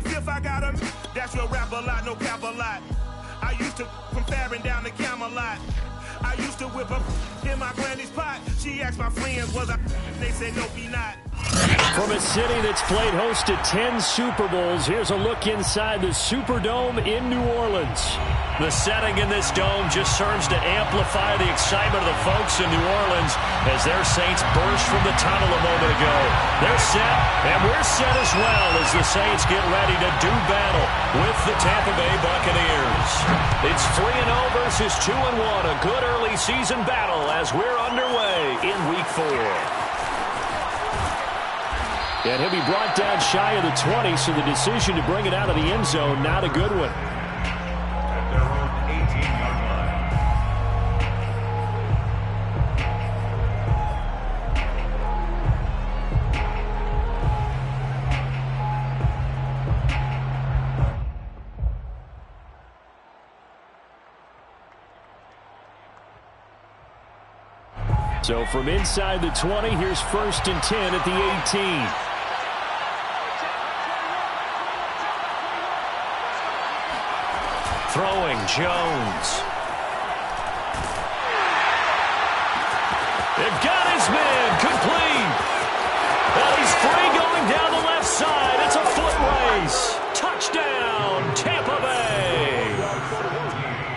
as if I got a that's your rap a lot, no cap a lot. I used to from Farron down to Camelot. I used to whip up in my granny's pot. She asked my friends, was I? They said, no, be not. From a city that's played host to 10 Super Bowls, here's a look inside the Superdome in New Orleans. The setting in this dome just serves to amplify the excitement of the folks in New Orleans as their Saints burst from the tunnel a moment ago. They're set, and we're set as well as the Saints get ready to do battle with the Tampa Bay Buccaneers. It's 3-0 versus 2-1, a good early season battle as we're underway in Week 4. And he'll be brought down shy of the 20, so the decision to bring it out of the end zone, not a good one. At their own 18-yard line. So from inside the 20, here's 1st and 10 at the 18. Throwing, Jones. They've got his man, complete. Well, he's free going down the left side. It's a foot race. Touchdown, Tampa Bay.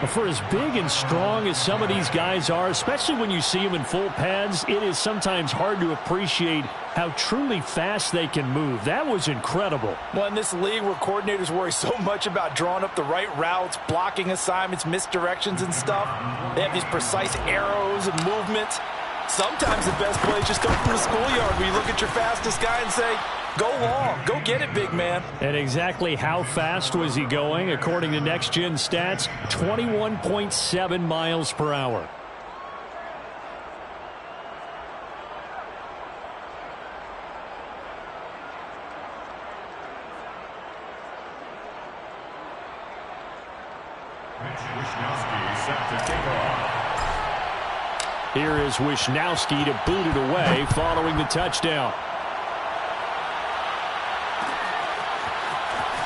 For as big and strong as some of these guys are, especially when you see them in full pads, it is sometimes hard to appreciate how truly fast they can move. That was incredible. Well, in this league where coordinators worry so much about drawing up the right routes, blocking assignments, misdirections and stuff, they have these precise arrows and movements. Sometimes the best plays just come from the schoolyard where you look at your fastest guy and say, go long, go get it, big man. And exactly how fast was he going? According to Next Gen Stats, 21.7 miles per hour. Here is Wishnowski to boot it away following the touchdown.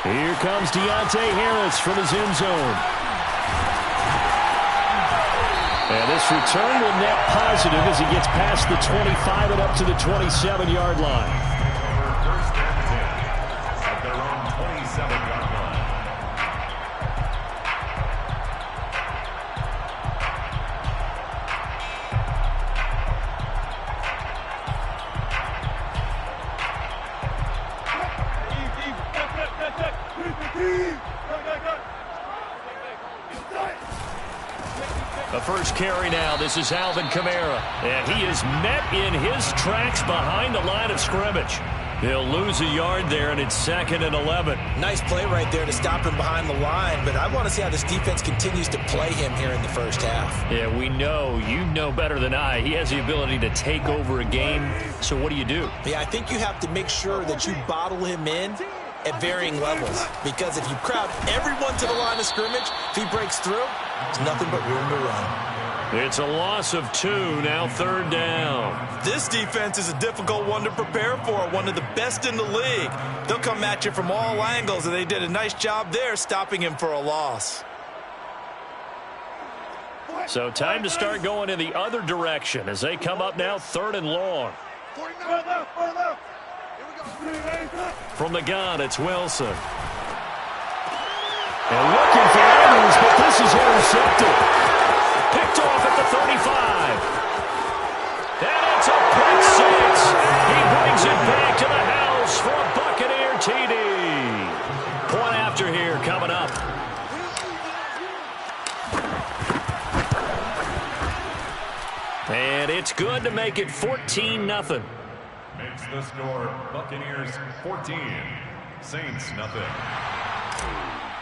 Here comes Deontay Harris from his end zone. And this return will net positive as he gets past the 25 and up to the 27-yard line. At their own 27-yard line. The first carry now. This is Alvin Kamara. And he is met in his tracks behind the line of scrimmage. He'll lose a yard there, and it's 2nd and 11. Nice play right there to stop him behind the line, but I want to see how this defense continues to play him here in the first half. Yeah, we know. You know better than I. He has the ability to take over a game. So what do you do? Yeah, I think you have to make sure that you bottle him in at varying levels, because if you crowd everyone to the line of scrimmage, if he breaks through, there's nothing but room to run. It's a loss of 2, now 3rd down. This defense is a difficult one to prepare for, one of the best in the league. They'll come at you from all angles, and they did a nice job there stopping him for a loss. So time to start going in the other direction as they come up now 3rd and long. From the gun, it's Wilson. And looking for Andrews, but this is intercepted. Picked off at the 35. And it's a pick 6. He brings it back to the house for a Buccaneer TD. Point after here coming up. And it's good to make it 14-0. Makes the score Buccaneers 14, Saints nothing.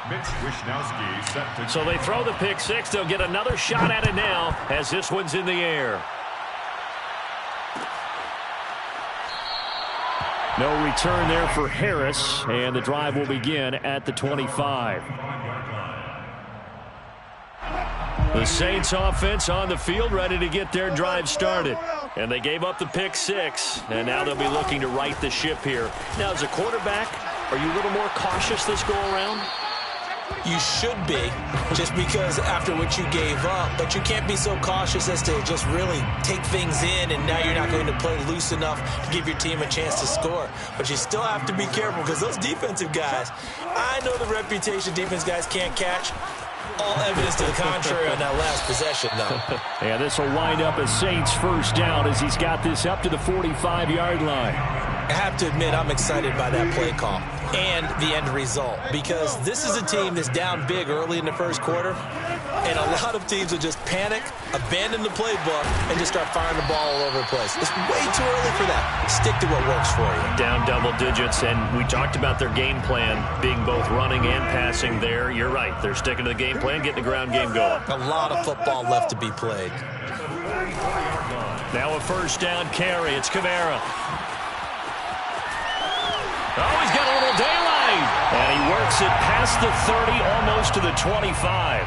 Mitch Wishnowski set to... So they throw the pick 6. They'll get another shot at it now as this one's in the air. No return there for Harris, and the drive will begin at the 25. The Saints offense on the field ready to get their drive started. And they gave up the pick 6, and now they'll be looking to right the ship here. Now, as a quarterback, Are you a little more cautious this go around? You should be, just because after what you gave up, but you can't be so cautious as to just really take things in, and now you're not going to play loose enough to give your team a chance to score. But you still have to be careful, because those defensive guys, I know the reputation defense guys can't catch. All evidence to the contrary on that last possession, though. Yeah, this will wind up a Saints first down as he's got this up to the 45-yard line. I have to admit, I'm excited by that play call and the end result, because this is a team that's down big early in the first quarter, and a lot of teams will just panic, abandon the playbook, and just start firing the ball all over the place. It's way too early for that. Stick to what works for you. Down double digits, and we talked about their game plan being both running and passing there. You're right. They're sticking to the game plan, getting the ground game going. A lot of football left to be played. Now a first down carry. It's Kamara. Oh, he's got a little daylight. And he works it past the 30, almost to the 25.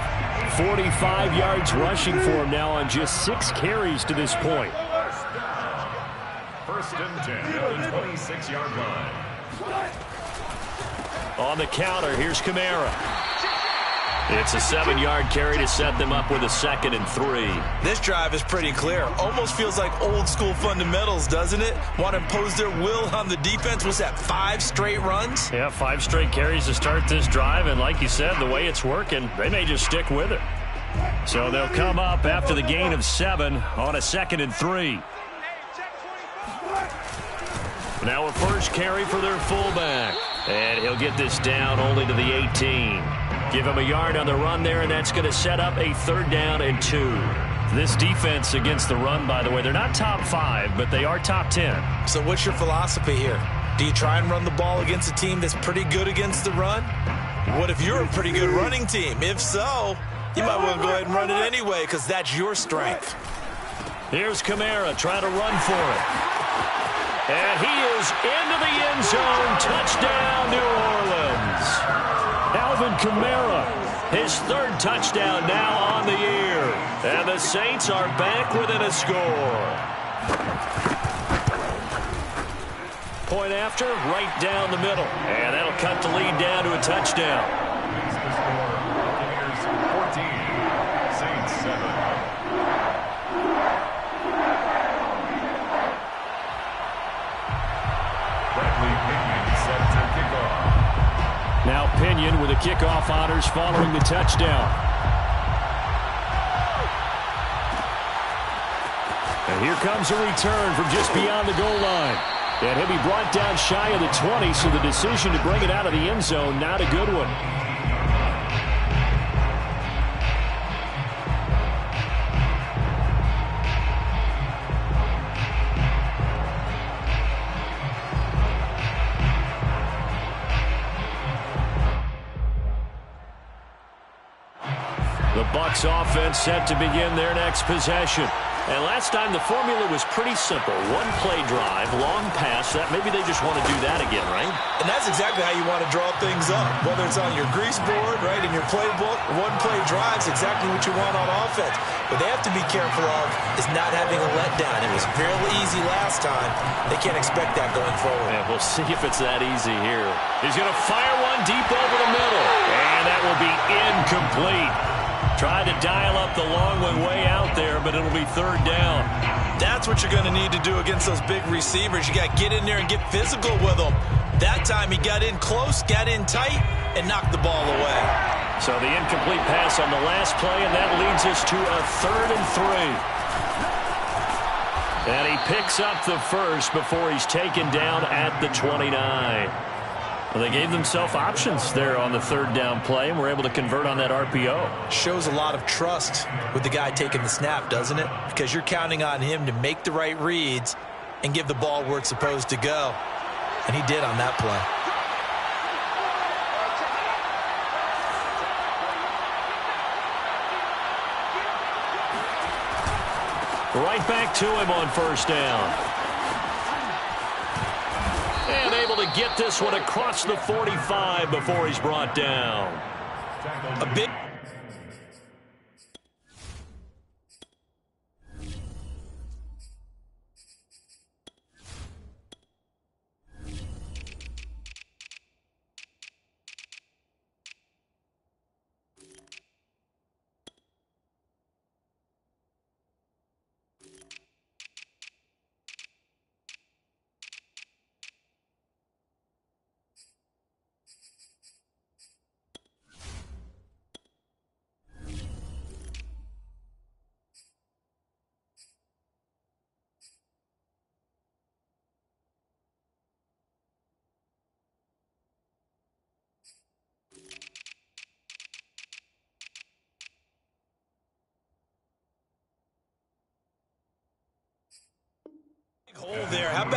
45 yards rushing for him now on just 6 carries to this point. First and 10 at the 26-yard line. On the counter, here's Kamara. It's a 7-yard carry to set them up with a 2nd and 3. This drive is pretty clear. Almost feels like old school fundamentals, doesn't it? Want to impose their will on the defense. Was that 5 straight runs? Yeah, 5 straight carries to start this drive. And like you said, the way it's working, they may just stick with it. So they'll come up after the gain of 7 on a 2nd and 3. Now a first carry for their fullback. And he'll get this down only to the 18. Give him a yard on the run there, and that's going to set up a 3rd down and 2. This defense against the run, by the way, they're not top 5, but they are top 10. So what's your philosophy here? Do you try and run the ball against a team that's pretty good against the run? What if you're a pretty good running team? If so, you might well go ahead and run it anyway, because that's your strength. Here's Kamara trying to run for it. And he is into the end zone. Touchdown, New Orleans. Alvin Kamara, his 3rd touchdown now on the year. And the Saints are back within a score. Point after, right down the middle. And that'll cut the lead down to a touchdown. Makes the score Buccaneers 14, Saints 7. Now Pinion with the kickoff honors following the touchdown. And here comes a return from just beyond the goal line. And he'll be brought down shy of the 20, so the decision to bring it out of the end zone, not a good one. The Bucks offense set to begin their next possession. And last time the formula was pretty simple. 1-play drive, long pass. That maybe they just want to do that again, right? And that's exactly how you want to draw things up. Whether it's on your grease board, right, in your playbook, 1-play drive's exactly what you want on offense. What they have to be careful of is not having a letdown. It was fairly easy last time. They can't expect that going forward. Yeah, we'll see if it's that easy here. He's going to fire one deep over the middle. And that will be incomplete. Tried to dial up the long one way out there, but it'll be 3rd down. That's what you're going to need to do against those big receivers. You got to get in there and get physical with them. That time he got in close, got in tight, and knocked the ball away. So the incomplete pass on the last play, and that leads us to a 3rd and 3. And he picks up the first before he's taken down at the 29. Well, they gave themselves options there on the 3rd down play and were able to convert on that RPO. Shows a lot of trust with the guy taking the snap, doesn't it? Because you're counting on him to make the right reads and give the ball where it's supposed to go. And he did on that play. Right back to him on 1st down. And able to get this one across the 45 before he's brought down. A big...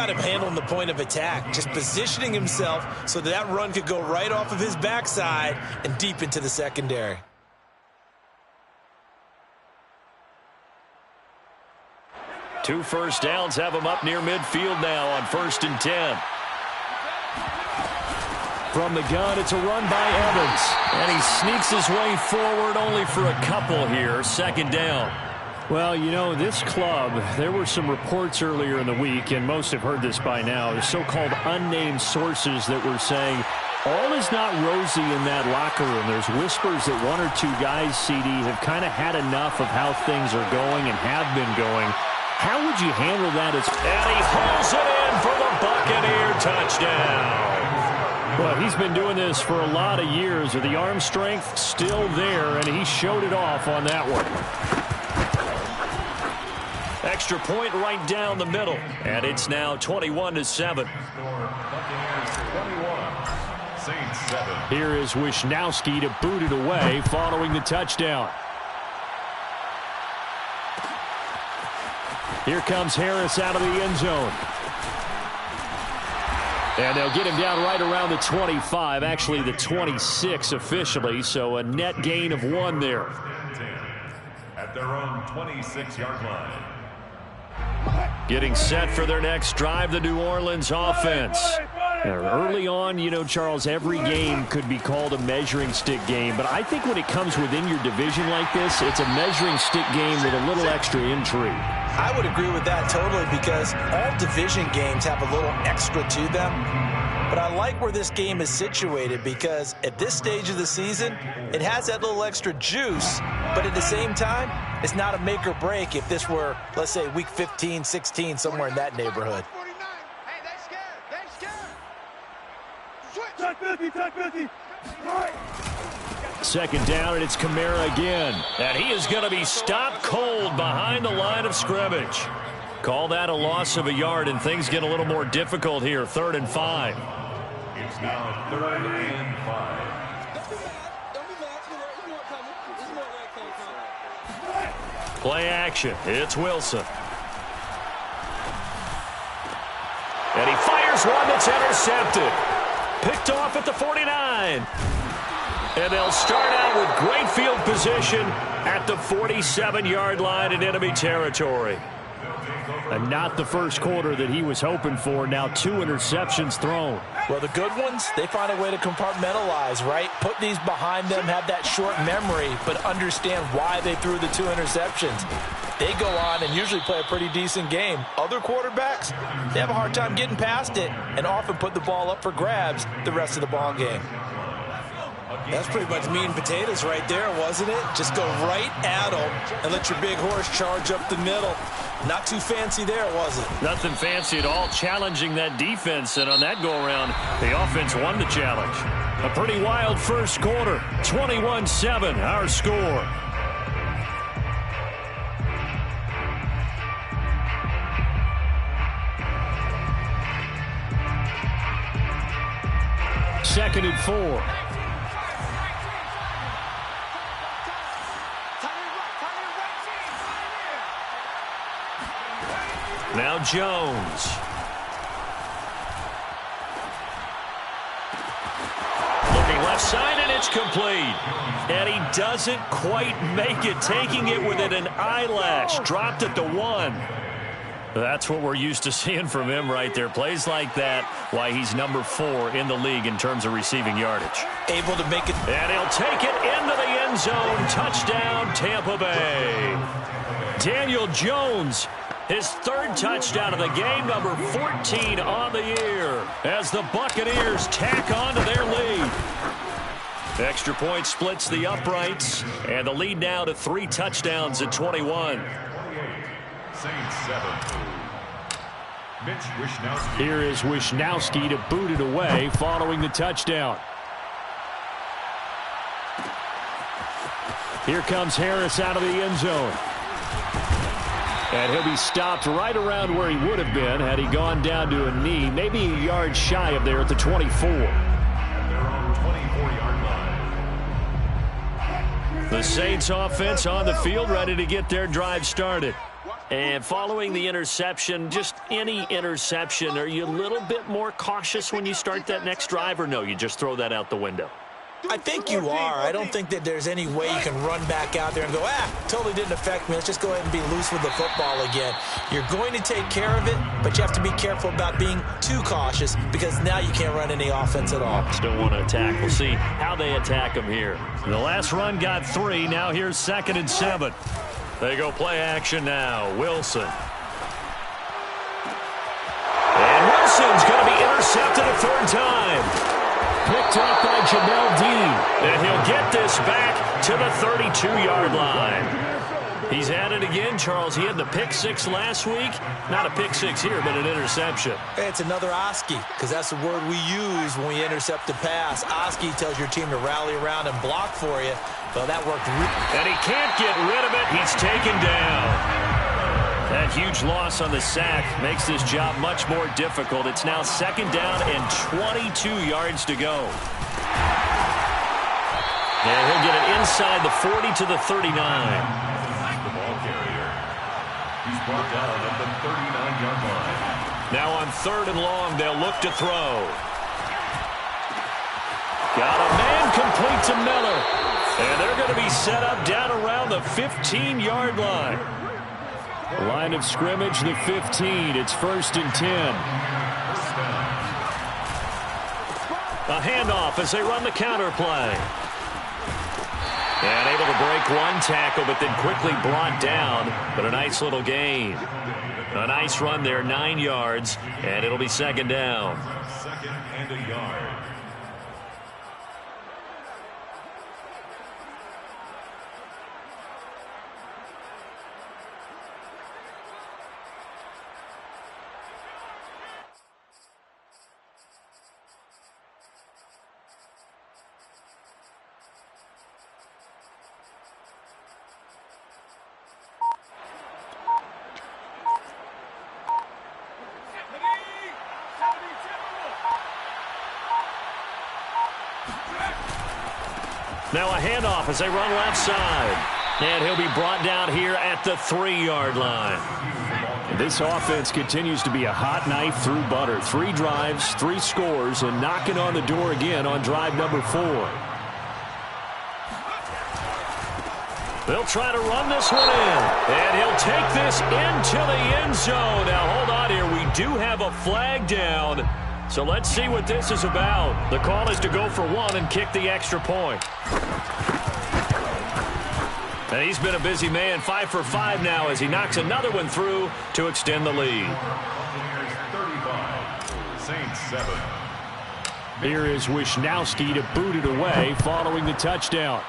got him handling the point of attack, just positioning himself so that run could go right off of his backside and deep into the secondary. Two first downs have him up near midfield now on 1st and 10. From the gun, it's a run by Evans. And he sneaks his way forward only for a couple here. 2nd down. Well, you know, this club, there were some reports earlier in the week, and most have heard this by now, the so-called unnamed sources that were saying all is not rosy in that locker room. There's whispers that one or two guys, CD, have kind of had enough of how things are going and have been going. How would you handle that? And he hauls it in for the Buccaneer touchdown. Well, he's been doing this for a lot of years with the arm strength still there, and he showed it off on that one. Extra point right down the middle, and it's now 21-7. Here is Wisnowski to boot it away following the touchdown. Here comes Harris out of the end zone. And they'll get him down right around the 25, actually the 26 officially, so a net gain of 1 there. At their own 26-yard line. Getting set for their next drive, the New Orleans offense. Early on, you know, Charles, every game could be called a measuring stick game, but I think when it comes within your division like this, it's a measuring stick game with a little extra intrigue. I would agree with that totally, because all division games have a little extra to them. But I like where this game is situated, because at this stage of the season, it has that little extra juice, but at the same time, it's not a make or break if this were, let's say, week 15, 16, somewhere in that neighborhood. Second down, and it's Kamara again. And he is going to be stopped cold behind the line of scrimmage. Call that a loss of a yard, and things get a little more difficult here. 3rd and 5. It's now 3rd and 5. Play action. It's Wilson. And he fires one that's intercepted. Picked off at the 49. And they'll start out with great field position at the 47-yard line in enemy territory. And not the first quarter that he was hoping for. Now 2 interceptions thrown. Well, the good ones, they find a way to compartmentalize, right? Put these behind them, have that short memory, but understand why they threw the 2 interceptions. They go on and usually play a pretty decent game. Other quarterbacks, they have a hard time getting past it and often put the ball up for grabs the rest of the ball game. That's pretty much meat and potatoes right there, wasn't it? Just go right at them and let your big horse charge up the middle. Not too fancy there, was it? Nothing fancy at all, challenging that defense, and on that go-around, the offense won the challenge. A pretty wild first quarter, 21-7, our score. Second and 4. Now Jones. Looking left side, and it's complete. And he doesn't quite make it, taking it within an eyelash. Dropped at the 1. That's what we're used to seeing from him right there. Plays like that, why he's number 4 in the league in terms of receiving yardage. Able to make it. And he'll take it into the end zone. Touchdown, Tampa Bay. Daniel Jones, his 3rd touchdown of the game, number 14 on the year, as the Buccaneers tack on to their lead. Extra point splits the uprights, and the lead now to 3 touchdowns at 21. Saints 7. Mitch Wisnowski. Here is Wisnowski to boot it away following the touchdown. Here comes Harris out of the end zone. And he'll be stopped right around where he would have been had he gone down to a knee, maybe a yard shy of there at the 24. At their own 24-yard line. The Saints offense on the field, ready to get their drive started. And following the interception, just any interception, are you a little bit more cautious when you start that next drive, or no, you just throw that out the window? I think you are. I don't think that there's any way you can run back out there and go, totally didn't affect me. Let's just go ahead and be loose with the football again. You're going to take care of it, but you have to be careful about being too cautious because now you can't run any offense at all. Still want to attack. We'll see how they attack them here. The last run got 3. Now here's 2nd and 7. They go play action now. Wilson. And Wilson's going to be intercepted a 3rd time. Picked up by Jamel Dean. And he'll get this back to the 32-yard line. He's at it again, Charles. He had the pick 6 last week. Not a pick 6 here, but an interception. It's another Oski, because that's the word we use when we intercept a pass. Oski tells your team to rally around and block for you. Well, that worked. And he can't get rid of it. He's taken down. That huge loss on the sack makes this job much more difficult. It's now 2nd down and 22 yards to go. And he'll get it inside the 40 to the 39. The ball carrier. He's brought down at the 39-yard line. Now on 3rd and long, they'll look to throw. Got a man complete to Miller. And they're going to be set up down around the 15-yard line. Line of scrimmage, the 15. It's 1st and 10. A handoff as they run the counter play. And able to break one tackle, but then quickly brought down. But a nice little gain. A nice run there, 9 yards, and it'll be 2nd down. 2nd and a yard. Now a handoff as they run left side. And he'll be brought down here at the 3-yard line. This offense continues to be a hot knife through butter. 3 drives, 3 scores, and knocking on the door again on drive number 4. They'll try to run this one in. And he'll take this into the end zone. Now hold on here. We do have a flag down. So let's see what this is about. The call is to go for 1 and kick the extra point. And he's been a busy man, 5 for 5 now as he knocks another one through to extend the lead. 35, Saints 7. Here is Wisnowski to boot it away following the touchdown.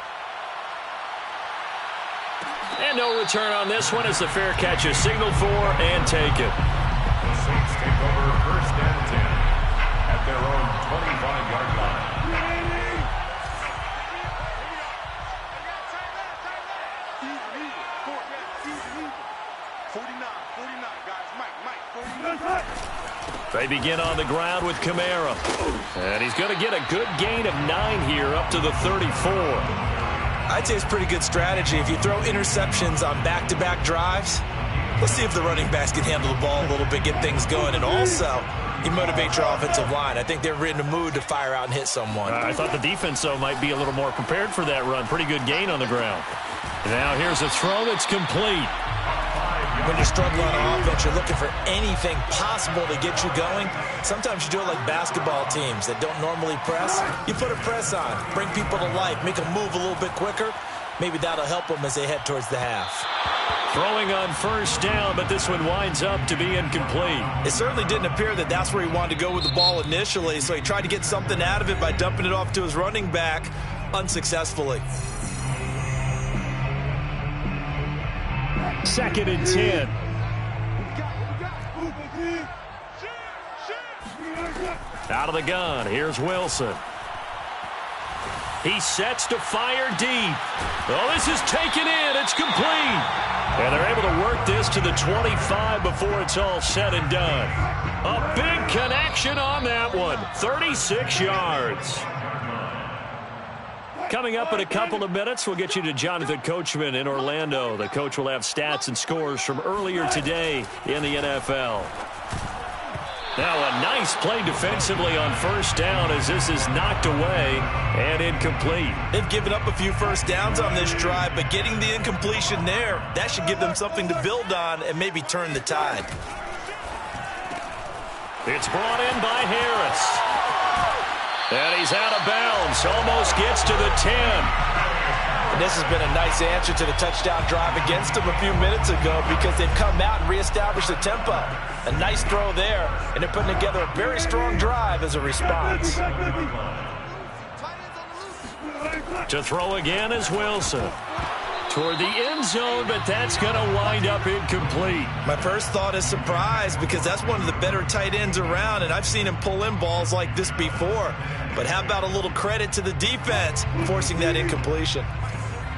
And no return on this one as the fair catch is signaled for and taken. The Saints take over 1st and 10 at their own 25-yard line. They begin on the ground with Kamara. And he's going to get a good gain of 9 here up to the 34. I'd say it's pretty good strategy. If you throw interceptions on back-to-back drives, let's see if the running backs can handle the ball a little bit, get things going. And also, you motivate your offensive line. I think they're in the mood to fire out and hit someone. I thought the defense, though, might be a little more prepared for that run. Pretty good gain on the ground. Now here's a throw that's complete. When you're struggling on offense, you're looking for anything possible to get you going. Sometimes you do it like basketball teams that don't normally press. You put a press on, bring people to life, make them move a little bit quicker. Maybe that'll help them as they head towards the half. Throwing on 1st down, but this one winds up to be incomplete. It certainly didn't appear that that's where he wanted to go with the ball initially, so he tried to get something out of it by dumping it off to his running back unsuccessfully. 2nd and 10. Out of the gun, here's Wilson. He sets to fire deep. Oh, this is taken in. It's complete. And they're able to work this to the 25 before it's all said and done. A big connection on that one. 36 yards. Coming up in a couple of minutes, we'll get you to Jonathan Coachman in Orlando. The coach will have stats and scores from earlier today in the NFL. Now a nice play defensively on first down as this is knocked away and incomplete. They've given up a few first downs on this drive, but getting the incompletion there, that should give them something to build on and maybe turn the tide. It's brought in by Harris. And he's out of bounds. Almost gets to the 10. And this has been a nice answer to the touchdown drive against them a few minutes ago because they've come out and reestablished the tempo. A nice throw there, and they're putting together a very strong drive as a response. To throw again is Wilson. Toward the end zone, but that's going to wind up incomplete. My first thought is surprise because that's one of the better tight ends around, and I've seen him pull in balls like this before. But how about a little credit to the defense forcing that incompletion?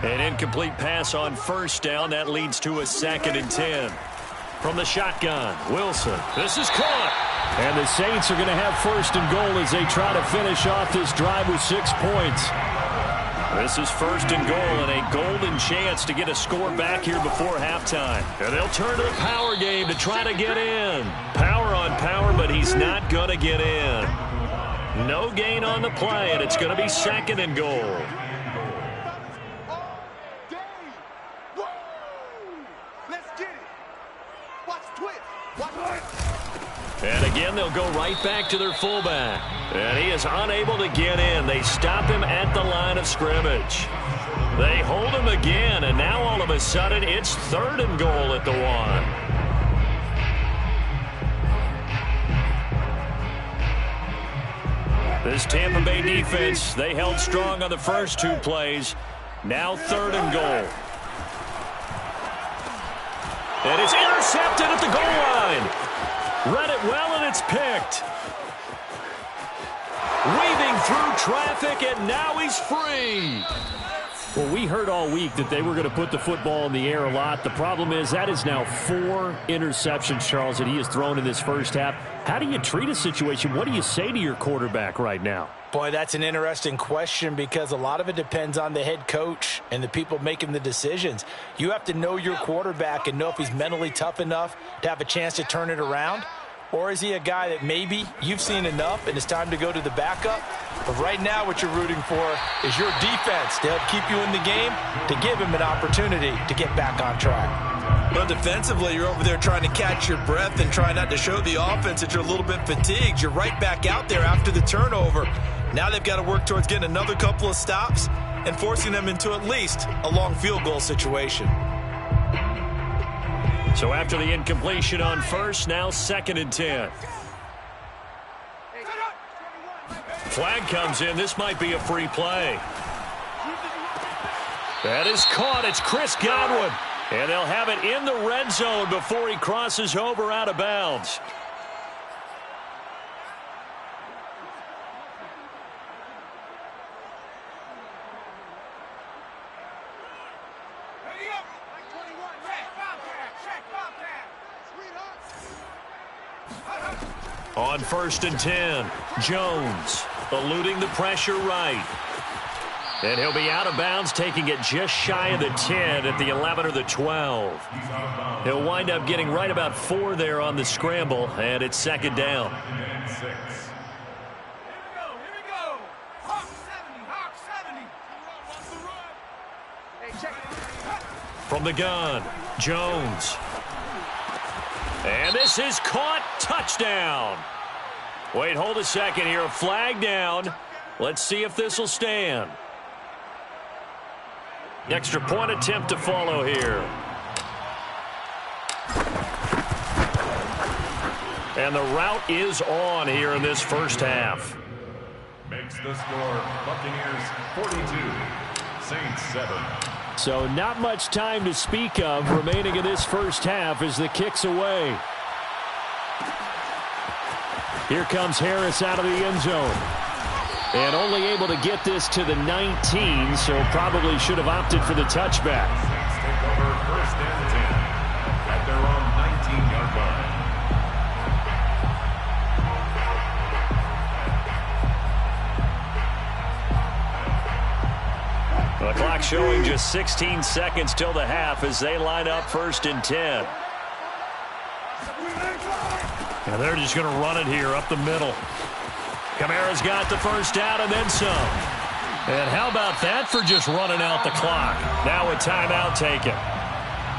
An incomplete pass on first down. That leads to a 2nd and 10. From the shotgun, Wilson. This is caught. And the Saints are going to have 1st and goal as they try to finish off this drive with 6 points. This is 1st and goal and a golden chance to get a score back here before halftime. And they'll turn to the power game to try to get in. Power on power, but he's not going to get in. No gain on the play, and it's going to be 2nd and goal. And again, they'll go right back to their fullback. And he is unable to get in. They stop him at the line of scrimmage. They hold him again, and now all of a sudden it's 3rd and goal at the 1. This Tampa Bay defense, they held strong on the first 2 plays. Now 3rd and goal. And it's intercepted at the goal line. Read it well, and it's picked. Weaving through traffic, and now he's free. Well, we heard all week that they were going to put the football in the air a lot. The problem is that is now 4 interceptions, Charles, that he has thrown in this first half. How do you treat a situation? What do you say to your quarterback right now? Boy, that's an interesting question because a lot of it depends on the head coach and the people making the decisions. You have to know your quarterback and know if he's mentally tough enough to have a chance to turn it around. Or is he a guy that maybe you've seen enough and it's time to go to the backup? But right now what you're rooting for is your defense to help keep you in the game, to give him an opportunity to get back on track. Well, defensively, you're over there trying to catch your breath and try not to show the offense that you're a little bit fatigued. You're right back out there after the turnover. Now they've got to work towards getting another couple of stops and forcing them into at least a long field goal situation. So after the incompletion on first, now 2nd and 10. Flag comes in. This might be a free play. That is caught. It's Chris Godwin. And they'll have it in the red zone before he crosses over out of bounds. On 1st and 10, Jones eluding the pressure right. And he'll be out of bounds, taking it just shy of the 10 at the 11 or the 12. He'll wind up getting right about 4 there on the scramble, and it's 2nd down. From the gun, Jones. And this is caught. Touchdown. Wait, hold a second here. A flag down. Let's see if this will stand. Extra point attempt to follow here. And the route is on here in this first half. Makes the score Buccaneers 42, Saints 7. So not much time to speak of remaining in this first half as the kick's away. Here comes Harris out of the end zone. And only able to get this to the 19, so probably should have opted for the touchback. Saints take over 1st and 10 at their own 19-yard line. The clock showing just 16 seconds till the half as they line up 1st and 10. And they're just going to run it here up the middle. Kamara's got the first down and then some. And how about that for just running out the clock? Now a timeout taken.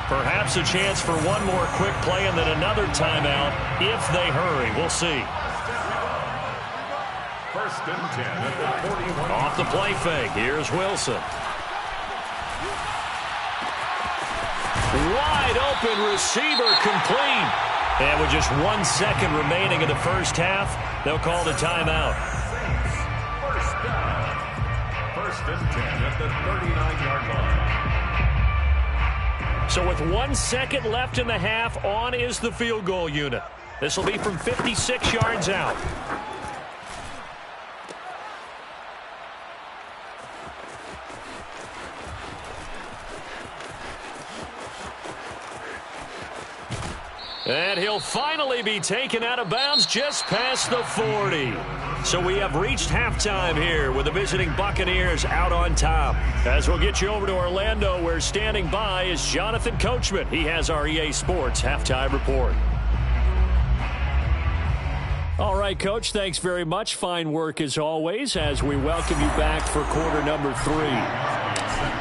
Perhaps a chance for one more quick play and then another timeout if they hurry. We'll see. 1st and 10 at the 41. Off the play fake. Here's Wilson. Wide open receiver complete. And with just 1 second remaining in the first half, they'll call the timeout. First down. 1st and 10 at the 39-yard line. So with 1 second left in the half, on is the field goal unit. This will be from 56 yards out. And he'll finally be taken out of bounds just past the 40. So we have reached halftime here with the visiting Buccaneers out on top. As we'll get you over to Orlando, where standing by is Jonathan Coachman. He has our EA Sports halftime report. All right, Coach, thanks very much. Fine work as always as we welcome you back for quarter number 3.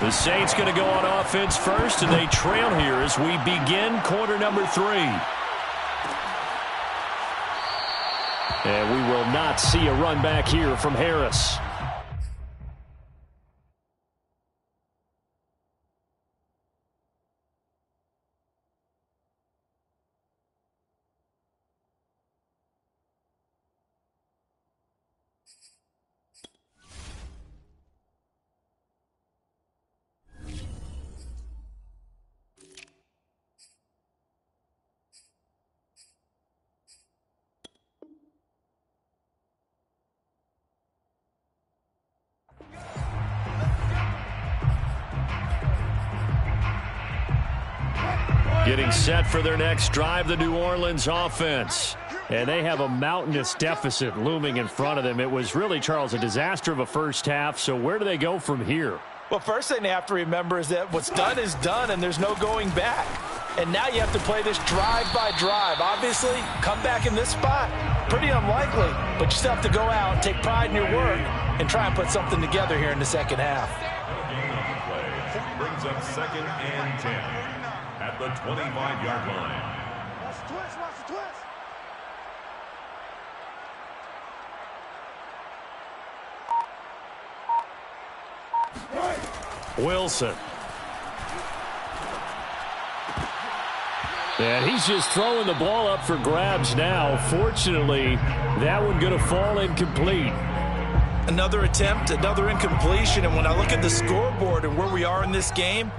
The Saints going to go on offense first, and they trail here as we begin quarter number 3. And we will not see a run back here from Harris. Getting set for their next drive, the New Orleans offense. And they have a mountainous deficit looming in front of them. It was really, Charles, a disaster of a first half. So where do they go from here? Well, first thing they have to remember is that what's done is done, and there's no going back. And now you have to play this drive by drive. Obviously, come back in this spot, pretty unlikely. But you still have to go out, take pride in your work, and try and put something together here in the second half. Brings up 2nd and 10 at the 25-yard line. Watch the twist, watch the twist. Wilson. And he's just throwing the ball up for grabs now. Fortunately, that one going to fall incomplete. Another attempt, another incompletion, and when I look at the scoreboard and where we are in this game,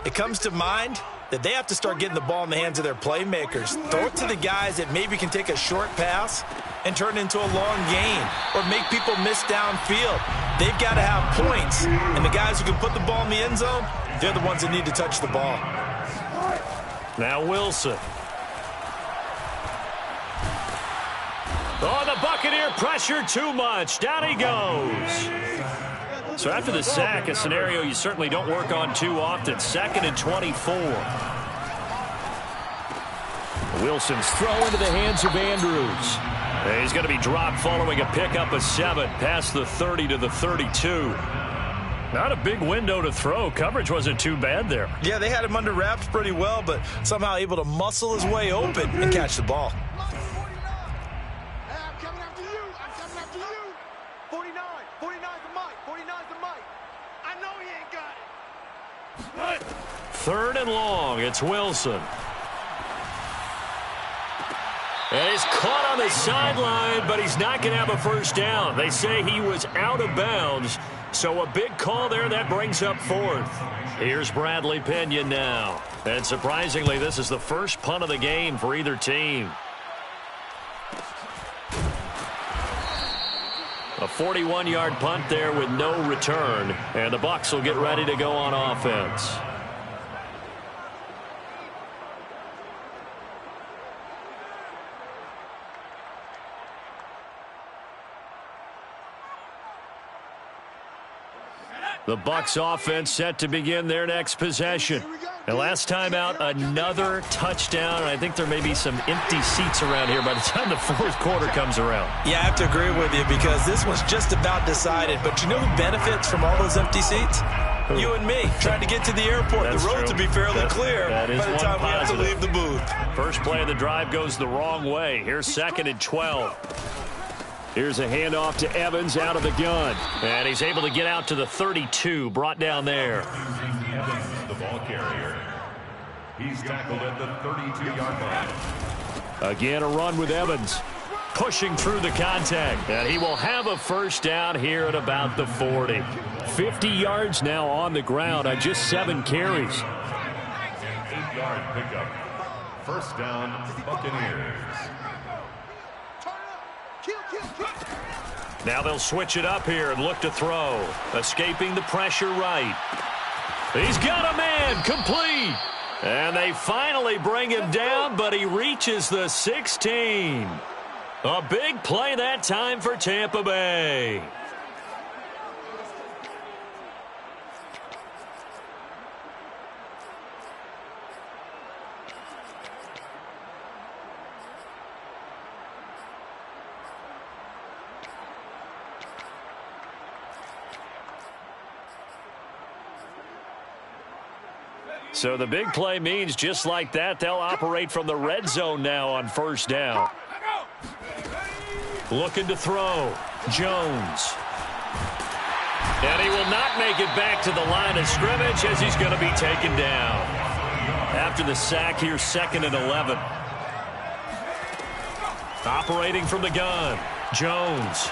it comes to mind that they have to start getting the ball in the hands of their playmakers. Throw it to the guys that maybe can take a short pass and turn it into a long gain or make people miss downfield. They've got to have points, and the guys who can put the ball in the end zone, they're the ones that need to touch the ball. Now Wilson. Oh, the Buccaneer pressure too much. Down he goes. So after the sack, a scenario you certainly don't work on too often. 2nd and 24. Wilson's throw into the hands of Andrews. And he's going to be dropped following a pickup of 7 past the 30 to the 32. Not a big window to throw. Coverage wasn't too bad there. Yeah, they had him under wraps pretty well, but somehow able to muscle his way open and catch the ball. Third and long. It's Wilson. And he's caught on the sideline, but he's not going to have a first down. They say he was out of bounds, so a big call there. That brings up 4th. Here's Bradley Pinion now. And surprisingly, this is the first punt of the game for either team. A 41-yard punt there with no return. And the Bucks will get ready to go on offense. The Bucks offense set to begin their next possession. And last time out, another touchdown. And I think there may be some empty seats around here by the time the fourth quarter comes around. Yeah, I have to agree with you because this one's just about decided. But you know who benefits from all those empty seats? You and me, trying to get to the airport. That's the road true. to be fairly clear by the time we have to leave the booth. First play of the drive goes the wrong way. Here's 2nd and 12. Here's a handoff to Evans out of the gun. And he's able to get out to the 32, brought down there. Evans is the ball carrier. He's tackled at the 32-yard line. Again, a run with Evans. Pushing through the contact. And he will have a first down here at about the 40. 50 yards now on the ground on just 7 carries. 8-yard pickup. First down, Buccaneers. Now they'll switch it up here and look to throw. Escaping the pressure right. He's got a man, complete. And they finally bring him down, but he reaches the 16. A big play that time for Tampa Bay. So the big play means just like that, they'll operate from the red zone now on first down. Looking to throw. Jones. And he will not make it back to the line of scrimmage as he's going to be taken down. After the sack, here's 2nd and 11. Operating from the gun. Jones.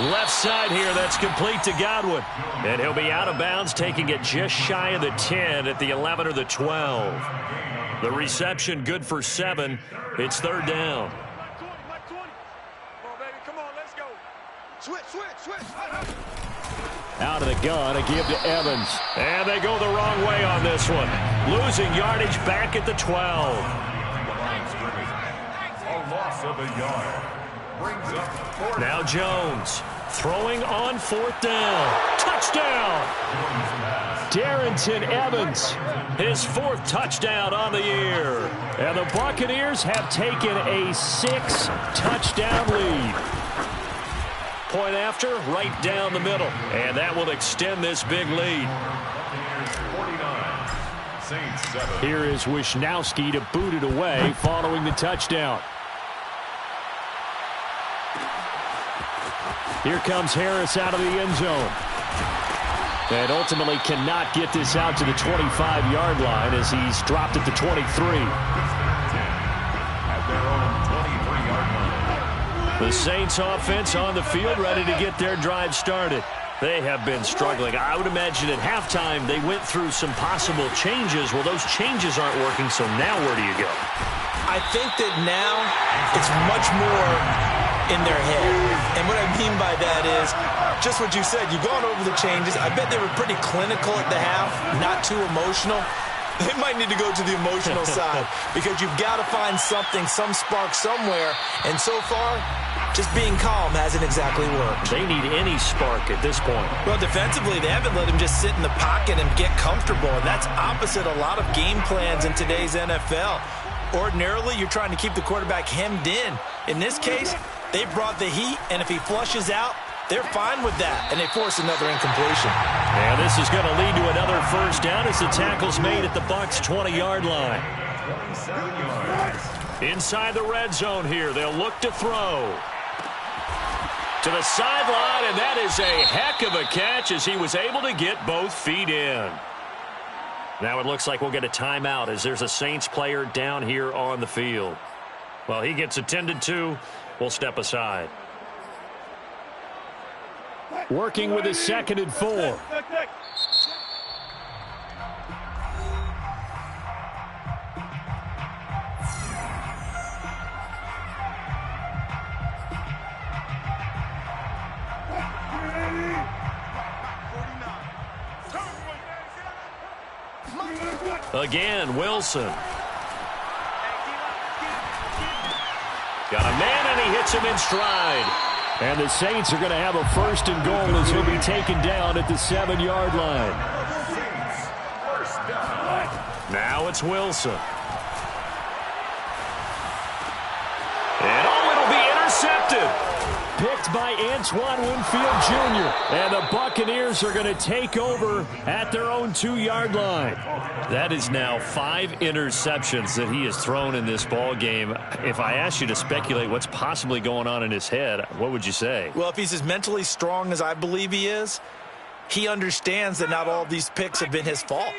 Left side here, that's complete to Godwin. And he'll be out of bounds, taking it just shy of the 10 at the 11 or the 12. The reception good for 7. It's 3rd down. Out of the gun, a give to Evans. And they go the wrong way on this one. Losing yardage back at the 12. A loss of a yard. Brings up 4th. Now Jones throwing on 4th down. Touchdown! Darrington Evans, his 4th touchdown on the year. And the Buccaneers have taken a 6-touchdown lead. Point after, right down the middle. And that will extend this big lead. 49. Saints 7. Here is Wisnowski to boot it away following the touchdown. Here comes Harris out of the end zone. And ultimately cannot get this out to the 25-yard line as he's dropped at the 23. At their own 23-yard line. The Saints offense on the field ready to get their drive started. They have been struggling. I would imagine at halftime they went through some possible changes. Well, those changes aren't working, so now where do you go? I think that now it's much more in their head. And what I mean by that is just what you said. You've gone over the changes. I bet they were pretty clinical at the half, not too emotional. They might need to go to the emotional side because you've got to find something, some spark somewhere. And so far, just being calm hasn't exactly worked. They need any spark at this point. Well, defensively, they haven't let him just sit in the pocket and get comfortable. And that's opposite a lot of game plans in today's NFL. Ordinarily, you're trying to keep the quarterback hemmed in. In this case, they brought the heat, and if he flushes out, they're fine with that, and they force another incompletion. And this is going to lead to another first down as the tackle's made at the Bucks' 20-yard line. 27 yards. Inside the red zone here, they'll look to throw. To the sideline, and that is a heck of a catch as he was able to get both feet in. Now it looks like we'll get a timeout as there's a Saints player down here on the field. Well, he gets attended to. We'll step aside. Working with his 2nd and 4. Again, Wilson. Got a man, and he hits him in stride. And the Saints are going to have a 1st and goal as he'll be taken down at the 7-yard line. Now it's Wilson. And it'll be intercepted. Picked by Antoine Winfield Jr. And the Buccaneers are going to take over at their own 2-yard line. That is now 5 interceptions that he has thrown in this ball game. If I asked you to speculate what's possibly going on in his head, what would you say? Well, if he's as mentally strong as I believe he is, he understands that not all of these picks have been his fault.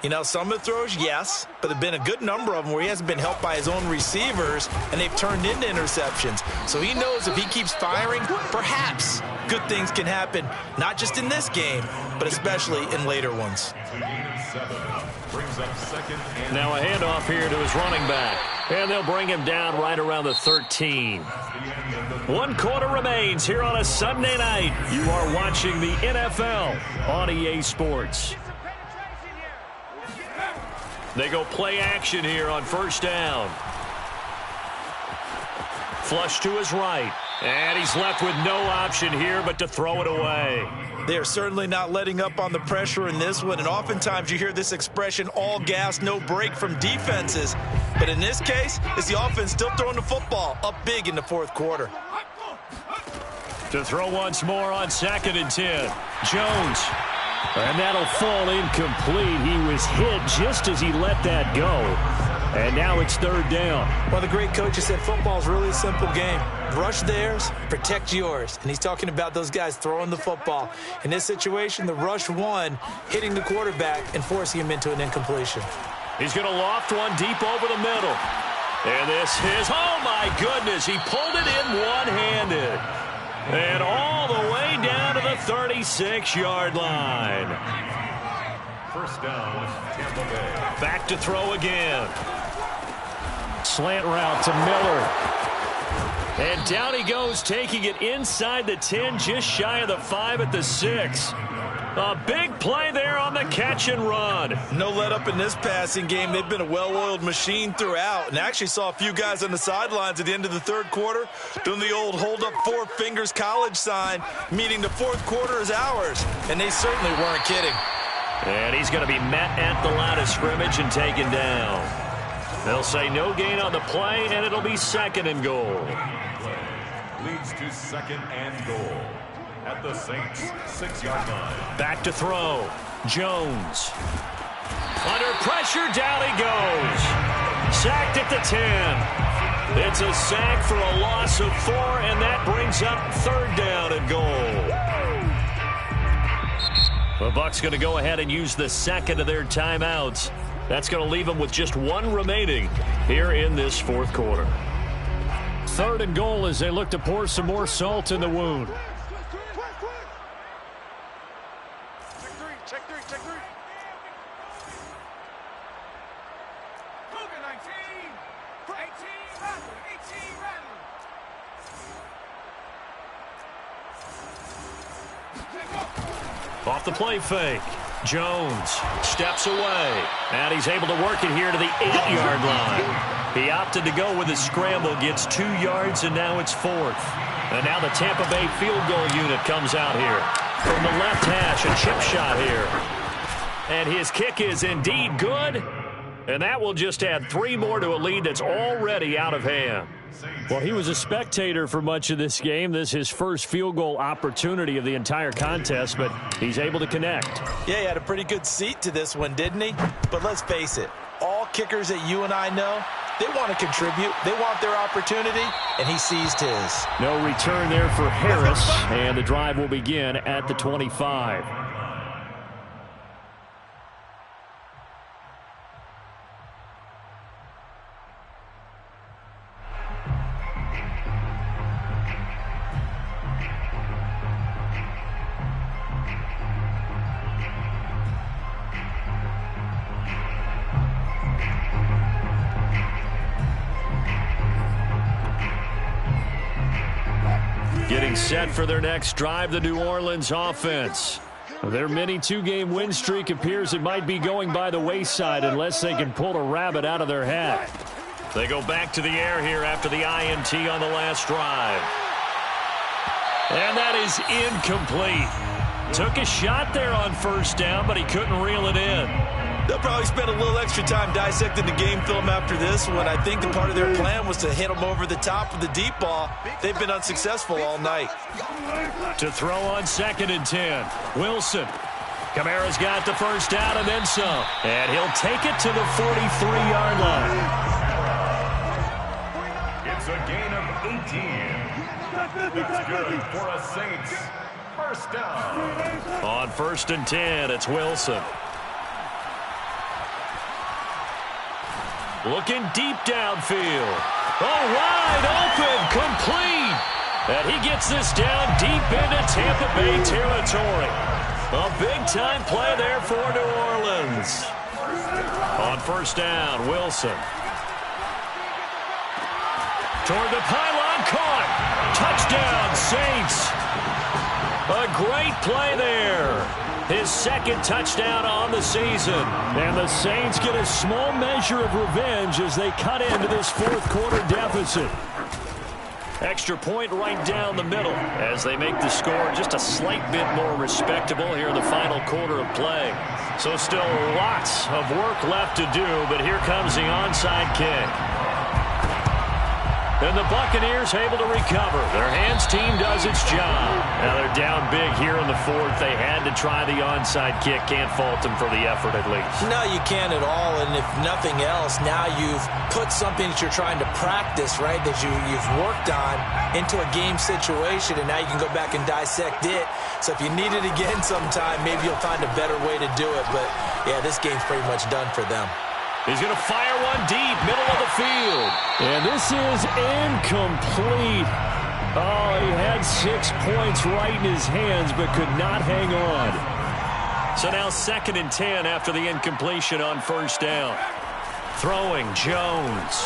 You know, some of the throws, yes, but there have been a good number of them where he hasn't been helped by his own receivers, and they've turned into interceptions. So he knows if he keeps firing, perhaps good things can happen, not just in this game, but especially in later ones. Now a handoff here to his running back, and they'll bring him down right around the 13. 1 quarter remains here on a Sunday night. You are watching the NFL on EA Sports. They go play action here on 1st down. Flush to his right. And he's left with no option here but to throw it away. They are certainly not letting up on the pressure in this one. And oftentimes you hear this expression, all gas, no break from defenses. But in this case, it's the offense still throwing the football up big in the 4th quarter. To throw once more on 2nd and 10. Jones. And that'll fall incomplete. He was hit just as he let that go. And now it's 3rd down. One of the great coaches said football's really a simple game. Rush theirs, protect yours. And he's talking about those guys throwing the football. In this situation, the rush won, hitting the quarterback and forcing him into an incompletion. He's going to loft one deep over the middle. And this is, oh my goodness, he pulled it in one-handed. And all the way down to the 36-yard line. 1st down, Tampa Bay. Back to throw again. Slant route to Miller. And down he goes, taking it inside the 10, just shy of the 5 at the 6. A big play there on the catch and run. No let up in this passing game. They've been a well-oiled machine throughout. And actually saw a few guys on the sidelines at the end of the 3rd quarter doing the old hold up 4 fingers college sign, meaning the 4th quarter is ours. And they certainly weren't kidding. And he's going to be met at the line of scrimmage and taken down. They'll say no gain on the play, and it'll be 2nd and goal. Leads to 2nd and goal. At the Saints' 6-yard line. Back to throw. Jones. Under pressure, down he goes. Sacked at the 10. It's a sack for a loss of 4, and that brings up 3rd down and goal. The Bucks going to go ahead and use the 2nd of their timeouts. That's going to leave them with just 1 remaining here in this 4th quarter. 3rd and goal as they look to pour some more salt in the wound. Off the play fake. Jones steps away. And he's able to work it here to the 8-yard line. He opted to go with his scramble, gets 2 yards, and now it's 4th. And now the Tampa Bay field goal unit comes out here. From the left hash, a chip shot here. And his kick is indeed good. And that will just add 3 more to a lead that's already out of hand. Well, he was a spectator for much of this game. This is his first field goal opportunity of the entire contest, but he's able to connect. Yeah, he had a pretty good seat to this one, didn't he? But let's face it, all kickers that you and I know, they want to contribute. They want their opportunity, and he seized his. No return there for Harris, and the drive will begin at the 25. Getting set for their next drive, the New Orleans offense. Their mini 2-game win streak appears it might be going by the wayside unless they can pull a rabbit out of their hat. They go back to the air here after the INT on the last drive. And that is incomplete. Took a shot there on first down, but he couldn't reel it in. They'll probably spend a little extra time dissecting the game film after this one. I think the part of their plan was to hit them over the top with the deep ball. They've been unsuccessful all night. To throw on 2nd and 10. Wilson. Kamara's got the first down and then some. And he'll take it to the 43-yard line. It's a gain of 18. It's good for a Saints first down. On 1st and 10, it's Wilson. Looking deep downfield. Oh, wide open, complete. And he gets this down deep into Tampa Bay territory. A big-time play there for New Orleans. On 1st down, Wilson. Toward the pylon, caught. Touchdown, Saints. A great play there. His 2nd touchdown on the season. And the Saints get a small measure of revenge as they cut into this 4th quarter deficit. Extra point right down the middle as they make the score just a slight bit more respectable here in the final quarter of play. So still lots of work left to do, but here comes the onside kick. And the Buccaneers able to recover. Their hands team does its job. Now they're down big here in the 4th. They had to try the onside kick. Can't fault them for the effort at least. No, you can't at all. And if nothing else, now you've put something that you're trying to practice, right, that you've worked on into a game situation, and now you can go back and dissect it. So if you need it again sometime, maybe you'll find a better way to do it. But, yeah, this game's pretty much done for them. He's going to fire one deep, middle of the field. And this is incomplete. Oh, he had 6 points right in his hands, but could not hang on. So now 2nd and 10 after the incompletion on 1st down. Throwing, Jones.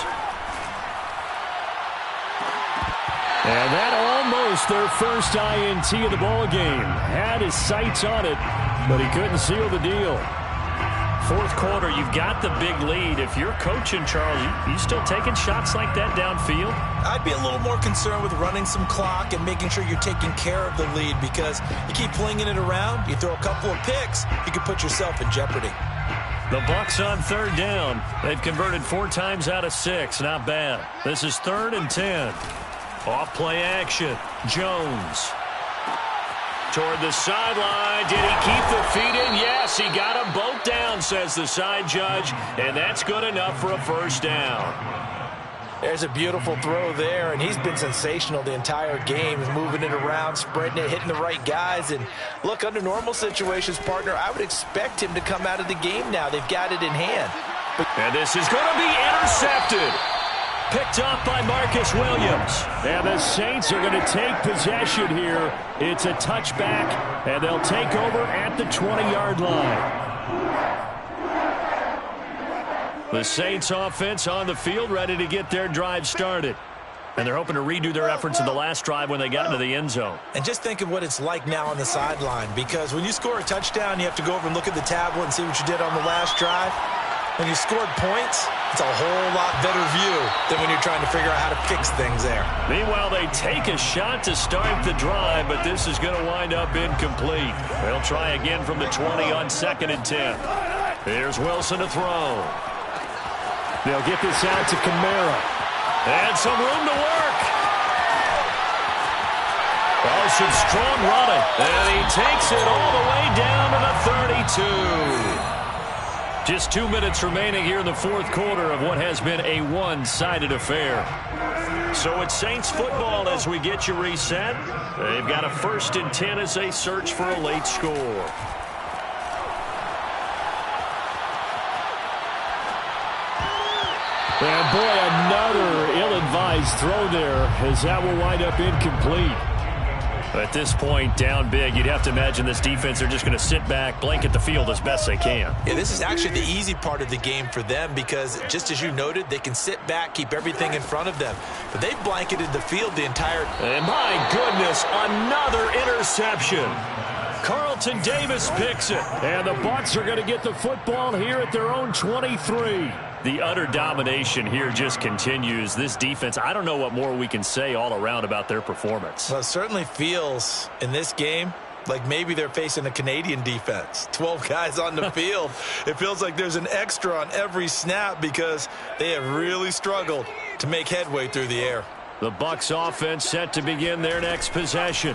And that almost their first INT of the ball game. Had his sights on it, but he couldn't seal the deal. 4th quarter, you've got the big lead. If you're coaching, Charles, you still taking shots like that downfield? I'd be a little more concerned with running some clock and making sure you're taking care of the lead, because you keep flinging it around, you throw a couple of picks, you can put yourself in jeopardy. The Bucks on 3rd down. They've converted 4 times out of 6. Not bad. This is 3rd and 10. Off play action. Jones. Toward the sideline. Did he keep the feet in? Yes, he got them both down, says the side judge. And that's good enough for a first down. There's a beautiful throw there, and he's been sensational the entire game. He's moving it around, spreading it, hitting the right guys. And look, under normal situations, partner, I would expect him to come out of the game now. They've got it in hand. And this is going to be intercepted. Picked up by Marcus Williams. And the Saints are going to take possession here. It's a touchback, and they'll take over at the 20-yard line. The Saints offense on the field, ready to get their drive started. And they're hoping to redo their efforts in the last drive when they got into the end zone. And just think of what it's like now on the sideline, because when you score a touchdown, you have to go over and look at the tablet and see what you did on the last drive. When you scored points, it's a whole lot better view than when you're trying to figure out how to fix things there. Meanwhile, they take a shot to start the drive, but this is going to wind up incomplete. They'll try again from the 20 on 2nd and 10. Here's Wilson to throw. They'll get this out to Kamara. And some room to work. Oh, some strong running. And he takes it all the way down to the 32. Just 2 minutes remaining here in the 4th quarter of what has been a one-sided affair. So it's Saints football as we get you reset. They've got a 1st and 10 as they search for a late score. And boy, another ill-advised throw there, as that will wind up incomplete. At this point, down big, you'd have to imagine this defense are just going to sit back, blanket the field as best they can. Yeah, this is actually the easy part of the game for them, because just as you noted, they can sit back, keep everything in front of them. But they've blanketed the field the entire... And my goodness, another interception. Carlton Davis picks it. And the Bucks are going to get the football here at their own 23. The utter domination here just continues. This defense, I don't know what more we can say all around about their performance. Well, it certainly feels in this game like maybe they're facing a Canadian defense. 12 guys on the field. It feels like there's an extra on every snap because they have really struggled to make headway through the air. The Bucks offense set to begin their next possession.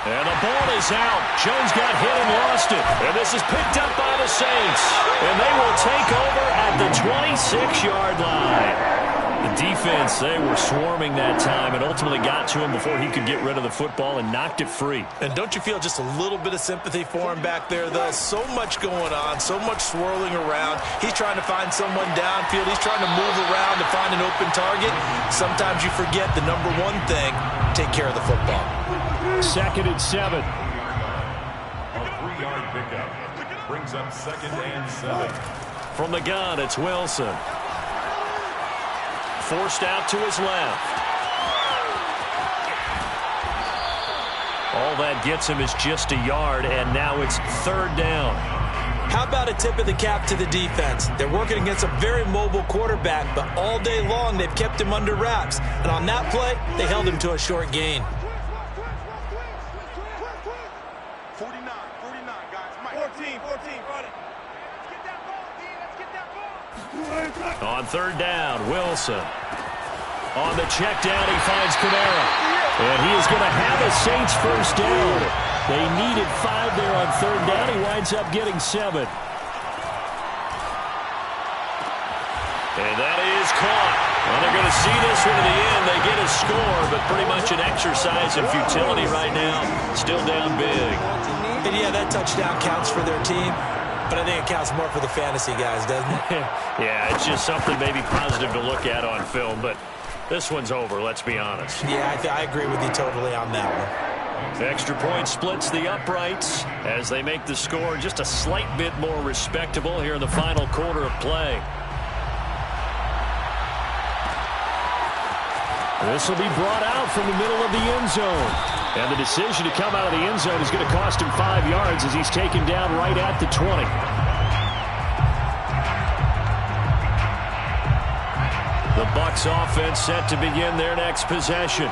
And the ball is out. Jones got hit and lost it. And this is picked up by the Saints. And they will take over at the 26-yard line. The defense, they were swarming that time and ultimately got to him before he could get rid of the football and knocked it free. And don't you feel just a little bit of sympathy for him back there, though? So much going on, so much swirling around. He's trying to find someone downfield. He's trying to move around to find an open target. Sometimes you forget the number one thing, take care of the football. 2nd and 7. A 3-yard pickup brings up 2nd and 7. From the gun, it's Wilson. Forced out to his left. All that gets him is just a yard, and now it's 3rd down. How about a tip of the cap to the defense? They're working against a very mobile quarterback, but all day long they've kept him under wraps. And on that play, they held him to a short gain. 49, guys. 14, buddy. On 3rd down, Wilson. On the check down, he finds Kamara. And he is going to have a Saints first down. They needed 5 there on 3rd down. He winds up getting 7. And that is caught. Well, they're going to see this one to the end. They get a score, but pretty much an exercise in futility right now. Still down big. And yeah, that touchdown counts for their team. But I think it counts more for the fantasy guys, doesn't it? Yeah, it's just something maybe positive to look at on film, but this one's over, let's be honest. Yeah, I agree with you totally on that one. Extra point splits the uprights as they make the score just a slight bit more respectable here in the final quarter of play. This will be brought out from the middle of the end zone. And the decision to come out of the end zone is going to cost him 5 yards as he's taken down right at the 20. The Bucks offense set to begin their next possession.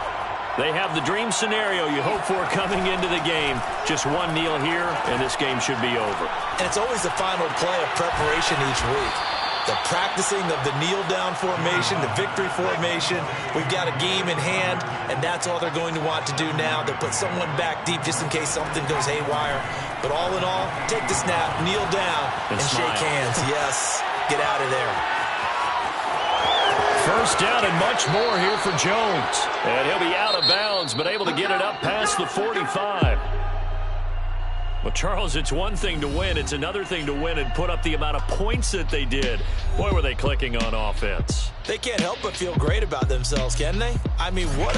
They have the dream scenario you hope for coming into the game. Just one kneel here, and this game should be over. And it's always the final play of preparation each week. The practicing of the kneel-down formation, the victory formation. We've got a game in hand, and that's all they're going to want to do now. They'll put someone back deep just in case something goes haywire. But all in all, take the snap, kneel down, and shake hands. Yes, get out of there. First down and much more here for Jones. And he'll be out of bounds, but able to get it up past the 45. Well, Charles, it's one thing to win. It's another thing to win and put up the amount of points that they did. Boy, were they clicking on offense. They can't help but feel great about themselves, can they? I mean, what